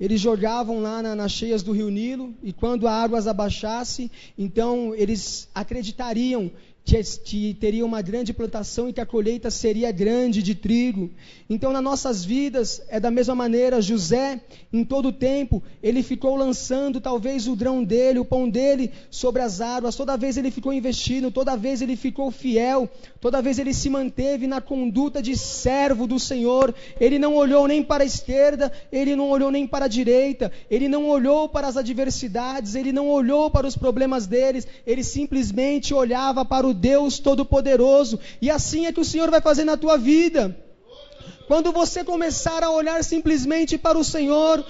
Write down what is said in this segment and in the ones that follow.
eles jogavam lá nas cheias do rio Nilo, e quando a água as abaixasse, então eles acreditariam que teria uma grande plantação e que a colheita seria grande de trigo. Então nas nossas vidas é da mesma maneira. José, em todo o tempo, ele ficou lançando talvez o grão dele, o pão dele sobre as águas. Toda vez ele ficou investindo, toda vez ele ficou fiel, toda vez ele se manteve na conduta de servo do Senhor. Ele não olhou nem para a esquerda, ele não olhou nem para a direita, ele não olhou para as adversidades, ele não olhou para os problemas deles, ele simplesmente olhava para o Deus Todo-Poderoso. E assim é que o Senhor vai fazer na tua vida. Quando você começar a olhar simplesmente para o Senhor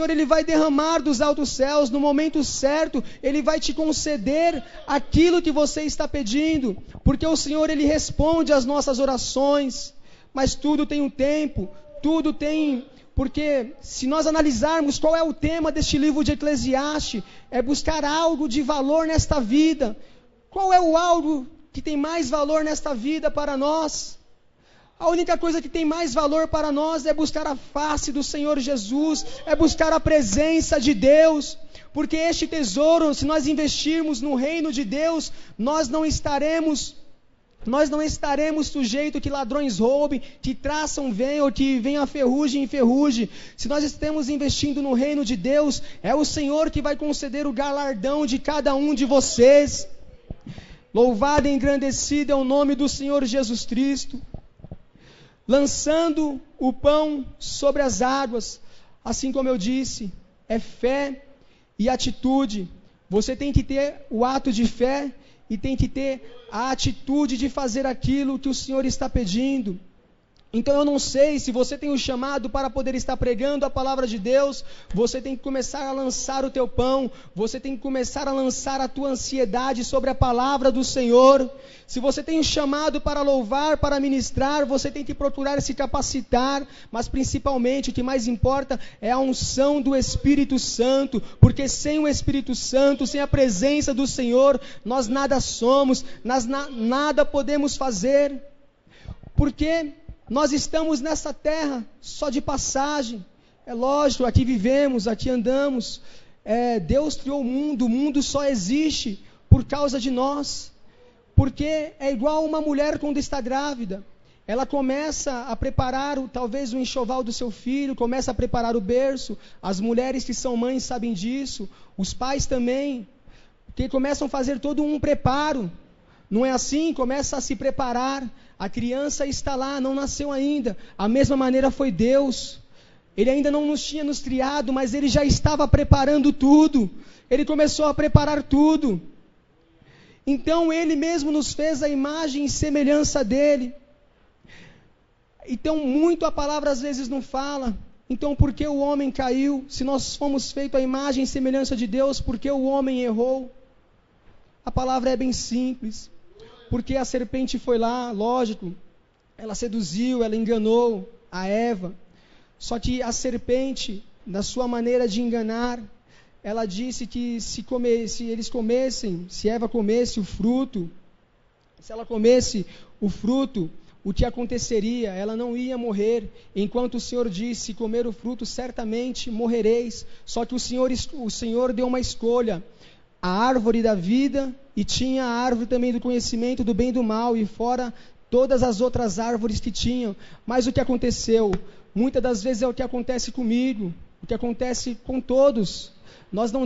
ele vai derramar dos altos céus, no momento certo, Ele vai te conceder aquilo que você está pedindo, porque o Senhor, Ele responde às nossas orações. Mas tudo tem um tempo, tudo tem... Porque se nós analisarmos qual é o tema deste livro de Eclesiastes, é buscar algo de valor nesta vida. Qual é o algo que tem mais valor nesta vida para nós? A única coisa que tem mais valor para nós é buscar a face do Senhor Jesus, é buscar a presença de Deus, porque este tesouro, se nós investirmos no reino de Deus, nós não estaremos sujeitos que ladrões roubem, que traçam venham, ou que venha ferrugem em ferrugem. Se nós estamos investindo no reino de Deus, é o Senhor que vai conceder o galardão de cada um de vocês. Louvado e engrandecido é o nome do Senhor Jesus Cristo. Lançando o pão sobre as águas, assim como eu disse, é fé e atitude. Você tem que ter o ato de fé e tem que ter a atitude de fazer aquilo que o Senhor está pedindo. Então eu não sei se você tem um chamado para poder estar pregando a palavra de Deus. Você tem que começar a lançar o teu pão, você tem que começar a lançar a tua ansiedade sobre a palavra do Senhor. Se você tem um chamado para louvar, para ministrar, você tem que procurar se capacitar, mas principalmente o que mais importa é a unção do Espírito Santo, porque sem o Espírito Santo, sem a presença do Senhor, nós nada somos, nós nada podemos fazer, porque nós estamos nessa terra só de passagem. É lógico, aqui vivemos, aqui andamos. Deus criou o mundo só existe por causa de nós. Porque é igual uma mulher quando está grávida. Ela começa a preparar talvez o enxoval do seu filho, começa a preparar o berço. As mulheres que são mães sabem disso, os pais também, que começam a fazer todo um preparo. Não é assim? Começa a se preparar. A criança está lá, não nasceu ainda. A mesma maneira foi Deus. Ele ainda não nos tinha nos criado, mas Ele já estava preparando tudo. Ele começou a preparar tudo. Então Ele mesmo nos fez a imagem e semelhança dEle. Então muito a palavra às vezes não fala. Então por que o homem caiu? Se nós fomos feitos a imagem e semelhança de Deus, por que o homem errou? A palavra é bem simples. Porque a serpente foi lá, lógico, ela seduziu, ela enganou a Eva. Só que a serpente, na sua maneira de enganar, ela disse que se eles comessem, se Eva comesse o fruto, se ela comesse o fruto, o que aconteceria? Ela não ia morrer, enquanto o Senhor disse, se comer o fruto, certamente morrereis. Só que o Senhor deu uma escolha, a árvore da vida, e tinha a árvore também do conhecimento do bem e do mal, e fora todas as outras árvores que tinham. Mas o que aconteceu? Muitas das vezes é o que acontece comigo, o que acontece com todos. Nós não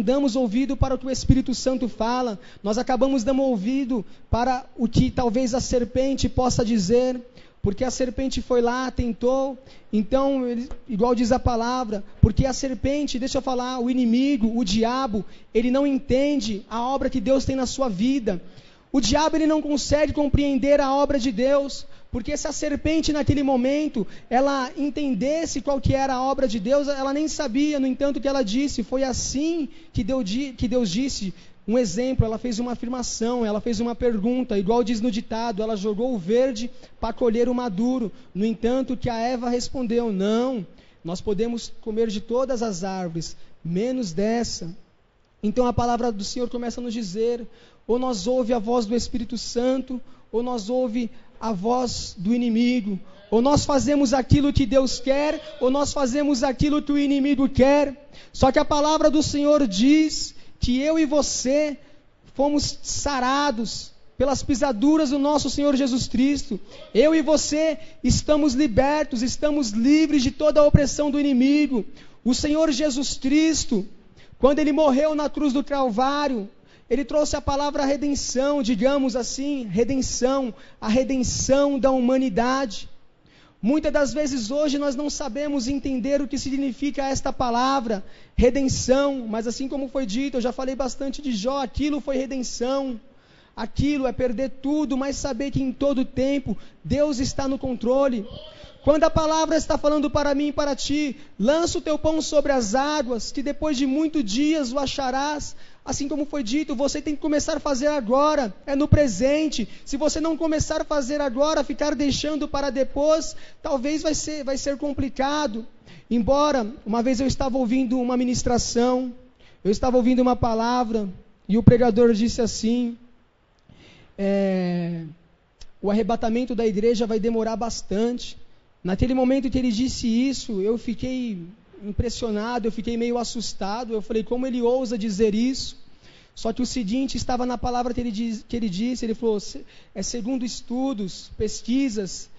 damos ouvido para o que o Espírito Santo fala, nós acabamos dando ouvido para o que talvez a serpente possa dizer, porque a serpente foi lá, tentou. Então, igual diz a palavra, porque a serpente, deixa eu falar, o inimigo, o diabo, ele não entende a obra que Deus tem na sua vida. O diabo, ele não consegue compreender a obra de Deus, porque se a serpente naquele momento, ela entendesse qual que era a obra de Deus, ela nem sabia. No entanto, o que ela disse, foi assim que Deus disse. Um exemplo, ela fez uma afirmação, ela fez uma pergunta, igual diz no ditado, ela jogou o verde para colher o maduro. No entanto, que a Eva respondeu, não, nós podemos comer de todas as árvores, menos dessa. Então a palavra do Senhor começa a nos dizer, ou nós ouvimos a voz do Espírito Santo, ou nós ouvimos a voz do inimigo. Ou nós fazemos aquilo que Deus quer, ou nós fazemos aquilo que o inimigo quer. Só que a palavra do Senhor diz que eu e você fomos sarados pelas pisaduras do nosso Senhor Jesus Cristo. Eu e você estamos libertos, estamos livres de toda a opressão do inimigo. O Senhor Jesus Cristo, quando Ele morreu na cruz do Calvário, Ele trouxe a palavra redenção, digamos assim, redenção, a redenção da humanidade. Muitas das vezes hoje nós não sabemos entender o que significa esta palavra, redenção, mas assim como foi dito, eu já falei bastante de Jó, aquilo foi redenção. Aquilo é perder tudo, mas saber que em todo tempo Deus está no controle. Quando a palavra está falando para mim e para ti, lança o teu pão sobre as águas, que depois de muitos dias o acharás. Assim como foi dito, você tem que começar a fazer agora, é no presente. Se você não começar a fazer agora, ficar deixando para depois, talvez vai ser complicado. Embora, uma vez eu estava ouvindo uma ministração, eu estava ouvindo uma palavra, e o pregador disse assim: o arrebatamento da igreja vai demorar bastante. Naquele momento que ele disse isso, eu fiquei impressionado, eu fiquei meio assustado. Eu falei, como ele ousa dizer isso? Só que o seguinte estava na palavra que ele disse, ele falou, segundo estudos, pesquisas,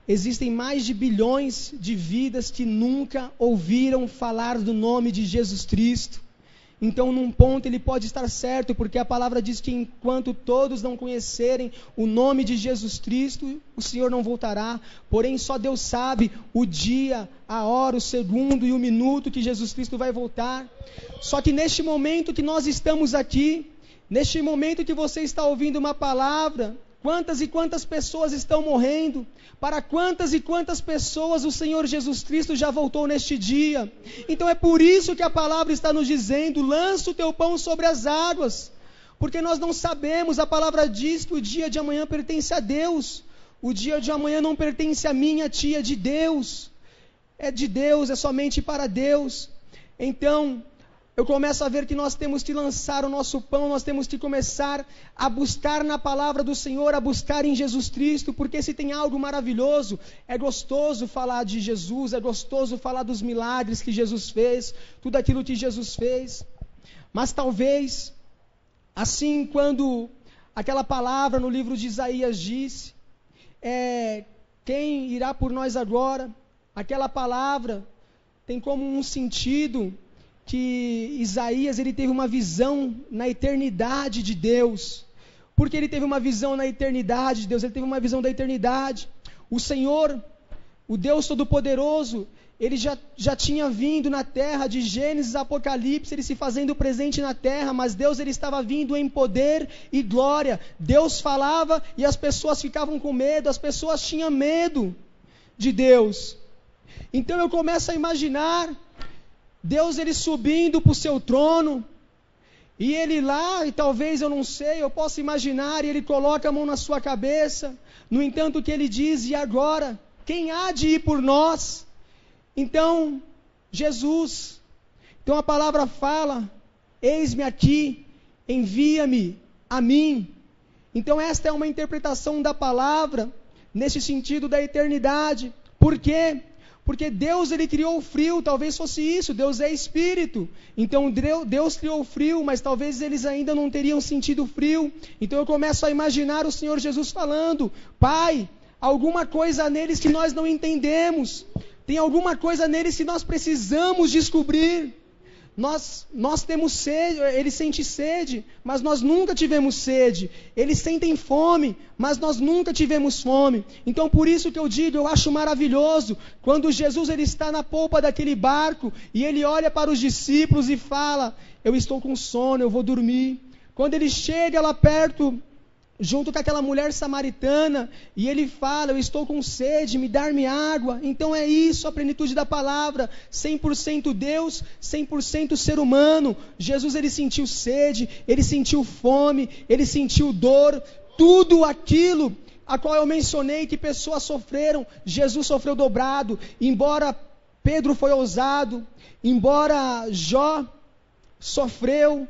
existem mais de bilhões de vidas que nunca ouviram falar do nome de Jesus Cristo. Então, num ponto, ele pode estar certo, porque a palavra diz que enquanto todos não conhecerem o nome de Jesus Cristo, o Senhor não voltará. Porém, só Deus sabe o dia, a hora, o segundo e o minuto que Jesus Cristo vai voltar. Só que neste momento que nós estamos aqui, neste momento que você está ouvindo uma palavra, quantas e quantas pessoas estão morrendo? Para quantas e quantas pessoas o Senhor Jesus Cristo já voltou neste dia? Então é por isso que a palavra está nos dizendo, lança o teu pão sobre as águas, porque nós não sabemos, a palavra diz que o dia de amanhã pertence a Deus, o dia de amanhã não pertence a mim, a ti, é de Deus, é somente para Deus. Então, eu começo a ver que nós temos que lançar o nosso pão, nós temos que começar a buscar na palavra do Senhor, a buscar em Jesus Cristo, porque se tem algo maravilhoso, é gostoso falar de Jesus, é gostoso falar dos milagres que Jesus fez, tudo aquilo que Jesus fez, mas talvez, assim quando aquela palavra no livro de Isaías disse, quem irá por nós agora? Aquela palavra tem como um sentido que Isaías ele teve uma visão na eternidade de Deus. Porque ele teve uma visão na eternidade de Deus, ele teve uma visão da eternidade. O Senhor, o Deus Todo-Poderoso, ele já tinha vindo na terra, de Gênesis a Apocalipse, ele se fazendo presente na terra, mas Deus ele estava vindo em poder e glória. Deus falava e as pessoas ficavam com medo, as pessoas tinham medo de Deus. Então eu começo a imaginar Deus ele subindo para o seu trono, e ele lá, e talvez eu não sei, eu posso imaginar, e ele coloca a mão na sua cabeça, no entanto que ele diz, e agora? Quem há de ir por nós? Então, Jesus. Então a palavra fala, eis-me aqui, envia-me a mim. Então esta é uma interpretação da palavra, nesse sentido da eternidade. Por quê? Porque Deus ele criou o frio, talvez fosse isso, Deus é espírito, então Deus criou o frio, mas talvez eles ainda não teriam sentido frio. Então eu começo a imaginar o Senhor Jesus falando, Pai, alguma coisa neles que nós não entendemos, tem alguma coisa neles que nós precisamos descobrir. Nós temos sede, eles sentem sede, mas nós nunca tivemos sede. Eles sentem fome, mas nós nunca tivemos fome. Então por isso que eu digo, eu acho maravilhoso, quando Jesus ele está na polpa daquele barco, e ele olha para os discípulos e fala, eu estou com sono, eu vou dormir. Quando ele chega lá perto, junto com aquela mulher samaritana, e ele fala, eu estou com sede, me dar-me água. Então é isso a plenitude da palavra, 100% Deus, 100% ser humano. Jesus ele sentiu sede, ele sentiu fome, ele sentiu dor, tudo aquilo a qual eu mencionei que pessoas sofreram, Jesus sofreu dobrado. Embora Pedro foi ousado, embora Jó sofreu,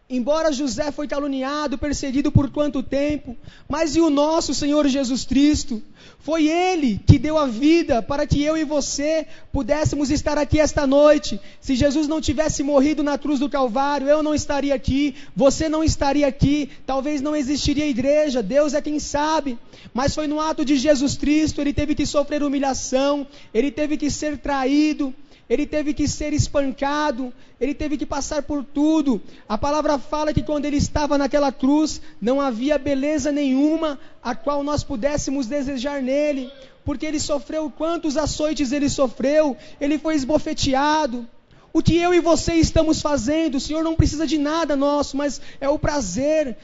Embora José foi caluniado, perseguido por quanto tempo, mas e o nosso Senhor Jesus Cristo? Foi Ele que deu a vida para que eu e você pudéssemos estar aqui esta noite. Se Jesus não tivesse morrido na cruz do Calvário, eu não estaria aqui, você não estaria aqui, talvez não existiria igreja, Deus é quem sabe. Mas foi no ato de Jesus Cristo, Ele teve que sofrer humilhação, Ele teve que ser traído, Ele teve que ser espancado, Ele teve que passar por tudo. A palavra fala que quando Ele estava naquela cruz, não havia beleza nenhuma a qual nós pudéssemos desejar nele, porque Ele sofreu quantos açoites Ele sofreu, Ele foi esbofeteado. O que eu e você estamos fazendo, o Senhor não precisa de nada nosso, mas é um prazer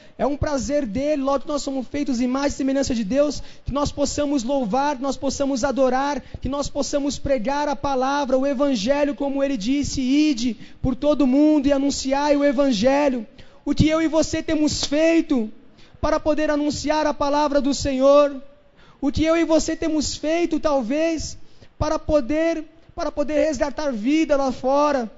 dEle, logo que nós somos feitos imagem e semelhança de Deus, que nós possamos louvar, que nós possamos adorar, que nós possamos pregar a palavra, o Evangelho, como Ele disse, ide por todo mundo e anunciai o Evangelho. O que eu e você temos feito para poder anunciar a palavra do Senhor, o que eu e você temos feito, talvez, para poder resgatar vida lá fora,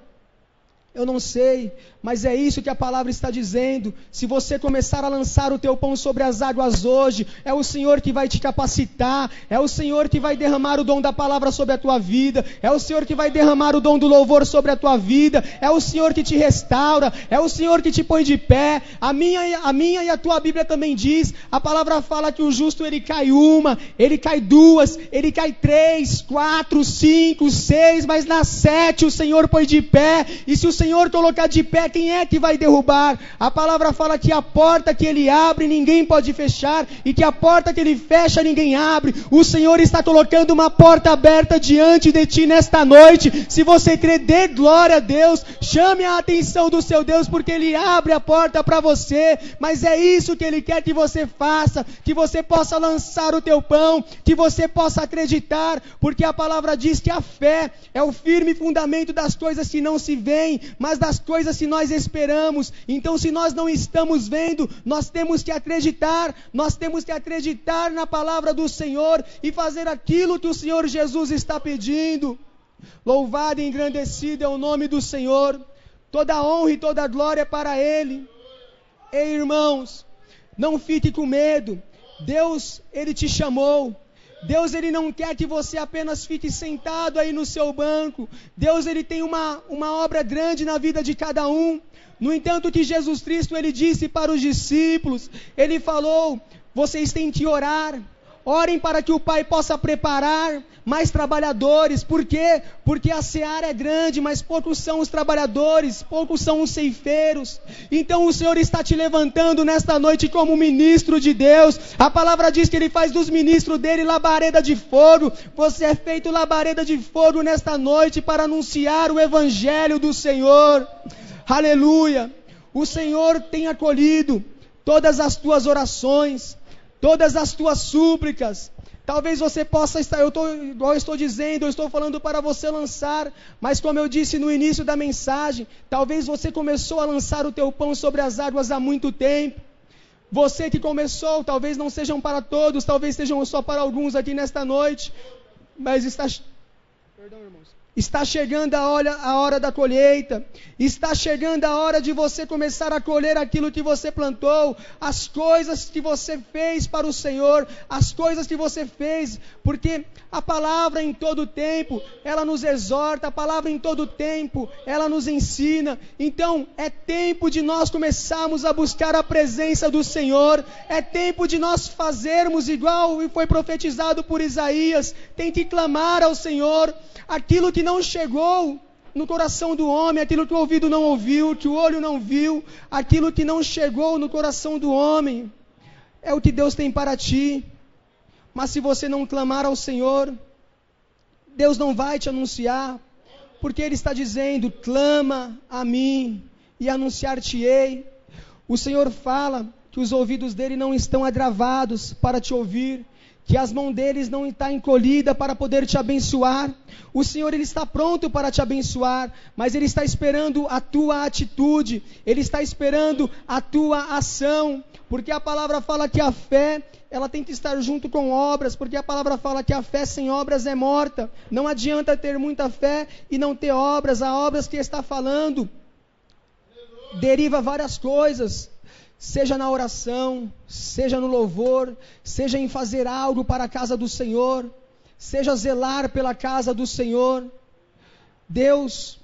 eu não sei, mas é isso que a palavra está dizendo. Se você começar a lançar o teu pão sobre as águas hoje, é o Senhor que vai te capacitar, é o Senhor que vai derramar o dom da palavra sobre a tua vida, é o Senhor que vai derramar o dom do louvor sobre a tua vida, é o Senhor que te restaura, é o Senhor que te põe de pé. A minha e a tua Bíblia também diz, a palavra fala que o justo ele cai uma, ele cai duas, ele cai 3, 4, 5, 6, mas na 7 o Senhor põe de pé, e se o Senhor colocar de pé, quem é que vai derrubar? A palavra fala que a porta que Ele abre, ninguém pode fechar, e que a porta que Ele fecha, ninguém abre. O Senhor está colocando uma porta aberta diante de ti nesta noite. Se você crer, dê glória a Deus, chame a atenção do seu Deus, porque Ele abre a porta para você, mas é isso que Ele quer que você faça, que você possa lançar o teu pão, que você possa acreditar, porque a palavra diz que a fé é o firme fundamento das coisas que não se veem, mas das coisas que nós esperamos. Então, se nós não estamos vendo, nós temos que acreditar na palavra do Senhor e fazer aquilo que o Senhor Jesus está pedindo. Louvado e engrandecido é o nome do Senhor, toda a honra e toda a glória para Ele. Ei, irmãos, não fique com medo, Deus, Ele te chamou. Deus, Ele não quer que você apenas fique sentado aí no seu banco. Deus, Ele tem uma obra grande na vida de cada um. No entanto, que Jesus Cristo, Ele disse para os discípulos, Ele falou, vocês têm que orar. Orem para que o Pai possa preparar mais trabalhadores. Por quê? Porque a seara é grande, mas poucos são os trabalhadores, poucos são os ceifeiros. Então o Senhor está te levantando nesta noite como ministro de Deus. A palavra diz que Ele faz dos ministros dele labareda de fogo. Você é feito labareda de fogo nesta noite para anunciar o Evangelho do Senhor. Aleluia! O Senhor tem acolhido todas as tuas orações, todas as tuas súplicas. Talvez você possa estar, igual eu estou dizendo, eu estou falando para você lançar, mas como eu disse no início da mensagem, talvez você começou a lançar o teu pão sobre as águas há muito tempo. Você que começou, talvez não sejam para todos, talvez sejam só para alguns aqui nesta noite, mas está chegando a hora da colheita, está chegando a hora de você começar a colher aquilo que você plantou, as coisas que você fez para o Senhor, as coisas que você fez, porque a palavra em todo tempo, ela nos exorta, a palavra em todo tempo, ela nos ensina. Então é tempo de nós começarmos a buscar a presença do Senhor, é tempo de nós fazermos igual foi profetizado por Isaías, tem que clamar ao Senhor, aquilo que não chegou no coração do homem, aquilo que o ouvido não ouviu, que o olho não viu, aquilo que não chegou no coração do homem, é o que Deus tem para ti. Mas se você não clamar ao Senhor, Deus não vai te anunciar, porque Ele está dizendo, clama a mim e anunciar-te-ei. O Senhor fala que os ouvidos dele não estão agravados para te ouvir, que as mãos deles não estão encolhidas para poder te abençoar. O Senhor, Ele está pronto para te abençoar, mas Ele está esperando a tua atitude, Ele está esperando a tua ação, porque a palavra fala que a fé, ela tem que estar junto com obras, porque a palavra fala que a fé sem obras é morta. Não adianta ter muita fé e não ter obras, há obras que está falando. deriva várias coisas, seja na oração, seja no louvor, seja em fazer algo para a casa do Senhor, seja zelar pela casa do Senhor. Deus